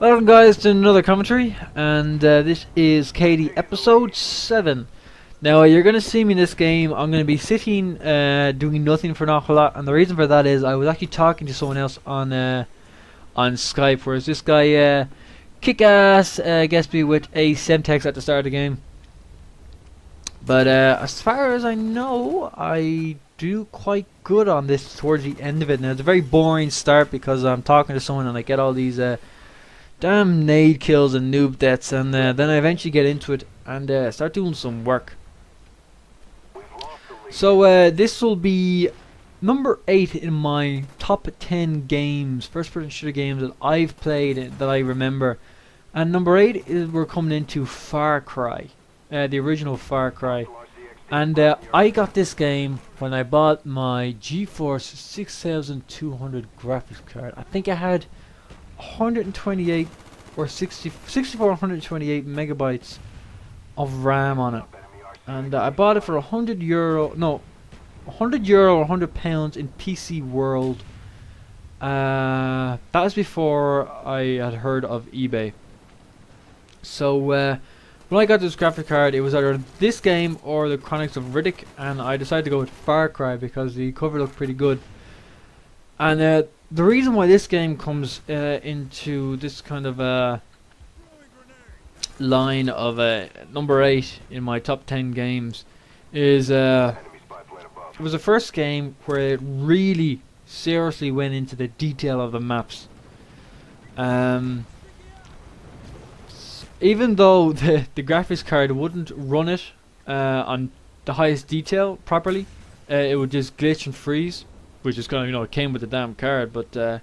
Welcome guys to another commentary, and this is Katie episode 7. Now you're going to see me in this game. I'm going to be sitting doing nothing for an awful lot, and the reason for that is I was actually talking to someone else on Skype, whereas this guy kick-ass gets me with a Semtex at the start of the game. But as far as I know, I do quite good on this towards the end of it. Now it's a very boring start because I'm talking to someone and I get all these damn nade kills and noob deaths, and then I eventually get into it and start doing some work. So this will be number 8 in my top 10 games, first-person shooter games that I've played that I remember. And number 8 is we're coming into FarCry, the original FarCry. And I got this game when I bought my GeForce 6200 graphics card. I think I had 128 or 64 128 megabytes of RAM on it, and I bought it for €100, no, €100 or £100 in PC World. That was before I had heard of eBay. So when I got this graphic card, it was either this game or the Chronicles of Riddick, and I decided to go with FarCry because the cover looked pretty good. And the reason why this game comes into this kind of line of number 8 in my top 10 games is it was the first game where it really seriously went into the detail of the maps. Even though the graphics card wouldn't run it on the highest detail properly, it would just glitch and freeze, which is kind of, it came with the damn card, but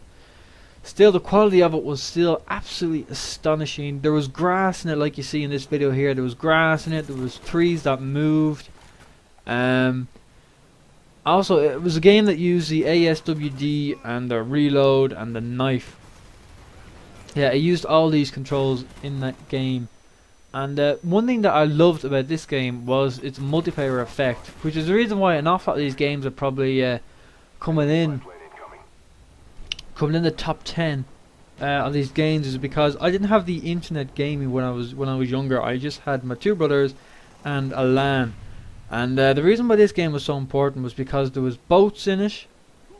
still the quality of it was still absolutely astonishing. There was grass in it, like you see in this video here. There was grass in it, there was trees that moved. Also, it was a game that used the ASWD and the reload and the knife. Yeah, it used all these controls in that game. And one thing that I loved about this game was its multiplayer effect, which is the reason why an awful lot of these games are probably coming in the top 10 of these games, is because I didn't have the internet gaming when I was younger. I just had my 2 brothers and a LAN, and the reason why this game was so important was because there was boats in it,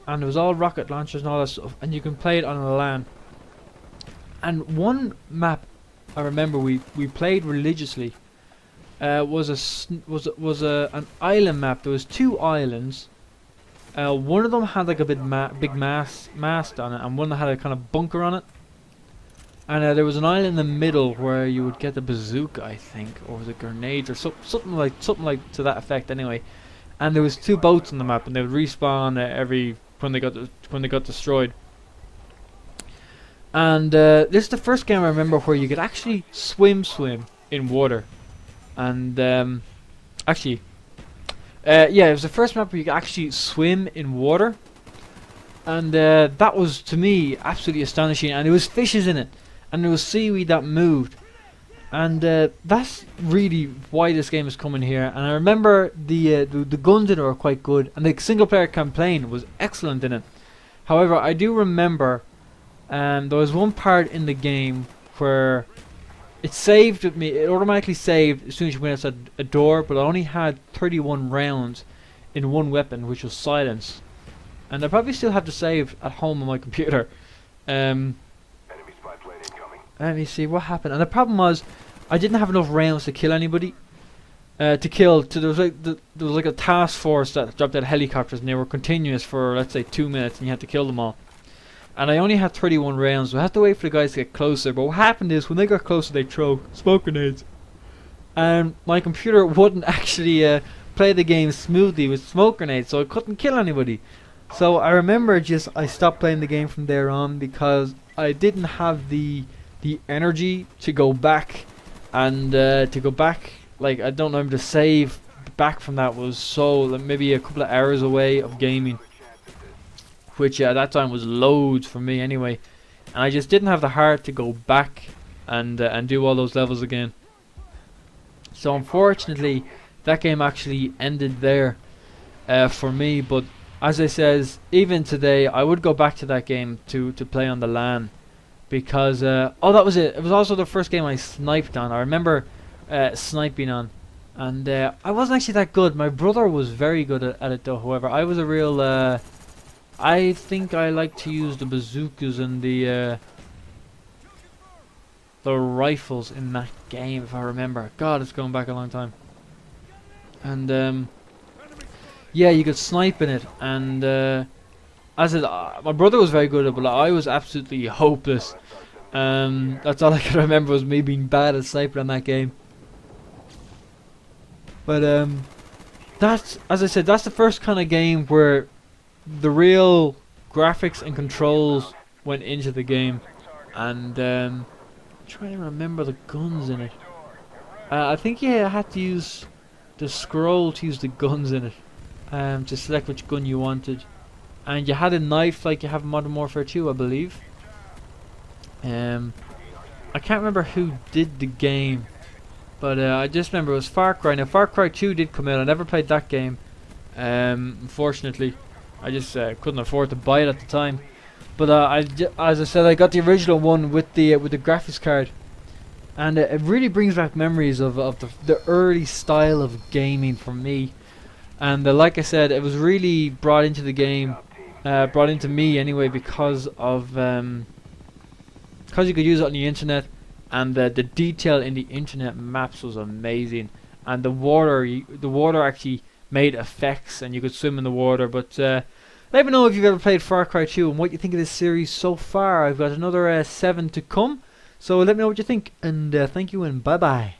and there was all rocket launchers and all that stuff, and you can play it on a LAN. And one map I remember we played religiously was an island map. There was 2 islands. One of them had like a big mast on it, and one that had a kind of bunker on it. And there was an island in the middle where you would get the bazooka, I think, or was it grenades or something like to that effect. Anyway, and there was 2 boats on the map, and they would respawn when they got destroyed. And this is the first game I remember where you could actually swim in water, and actually. Yeah, it was the first map where you could actually swim in water, and that was, to me, absolutely astonishing. And there was fishes in it, and there was seaweed that moved, and that's really why this game is coming here. And I remember the guns in it were quite good, and the single player campaign was excellent in it. However, I do remember there was one part in the game where it saved me. It automatically saved as soon as you went outside a door, but I only had 31 rounds in one weapon, which was silence. And I probably still have to save at home on my computer. Enemy spy plane incoming. Let me see what happened. And the problem was, I didn't have enough rounds to kill anybody. There was like a task force that dropped out helicopters, and they were continuous for, let's say, 2 minutes, and you had to kill them all. And I only had 31 rounds, so I had to wait for the guys to get closer. But what happened is, when they got closer, they throw smoke grenades. And my computer wouldn't actually play the game smoothly with smoke grenades, so I couldn't kill anybody. So I remember I stopped playing the game from there on, because I didn't have the energy to go back. And like, I don't know, to save back from that was so, like, maybe a couple of hours away of gaming, which at that time was loads for me anyway, and I just didn't have the heart to go back and do all those levels again. So unfortunately, that game actually ended there for me. But as I says, even today, I would go back to that game to play on the LAN, because oh, that was it. It was also the first game I sniped on. I remember sniping on, and I wasn't actually that good. My brother was very good at it though. However, I was a real I think I like to use the bazookas and the rifles in that game, if I remember. God, it's going back a long time. And yeah, you could snipe in it, and as I said, my brother was very good at it, but I was absolutely hopeless. That's all I can remember was me being bad at sniping on that game. But that's, as I said, that's the first kind of game where the real graphics and controls went into the game, and I'm trying to remember the guns in it. I think yeah, I had to use the scroll to use the guns in it, to select which gun you wanted, and you had a knife like you have in Modern Warfare 2, I believe. I can't remember who did the game, but I just remember it was FarCry. Now FarCry 2 did come out. I never played that game, unfortunately. I just couldn't afford to buy it at the time. But as I said, I got the original one with the graphics card, and it really brings back memories of the early style of gaming for me. And like I said, it was really brought into the game, brought into me anyway, because of because you could use it on the internet, and the detail in the internet maps was amazing, and the water actually made effects, and you could swim in the water. But let me know if you've ever played Far Cry 2 and what you think of this series so far. I've got another 7 to come, so let me know what you think, and thank you and bye bye.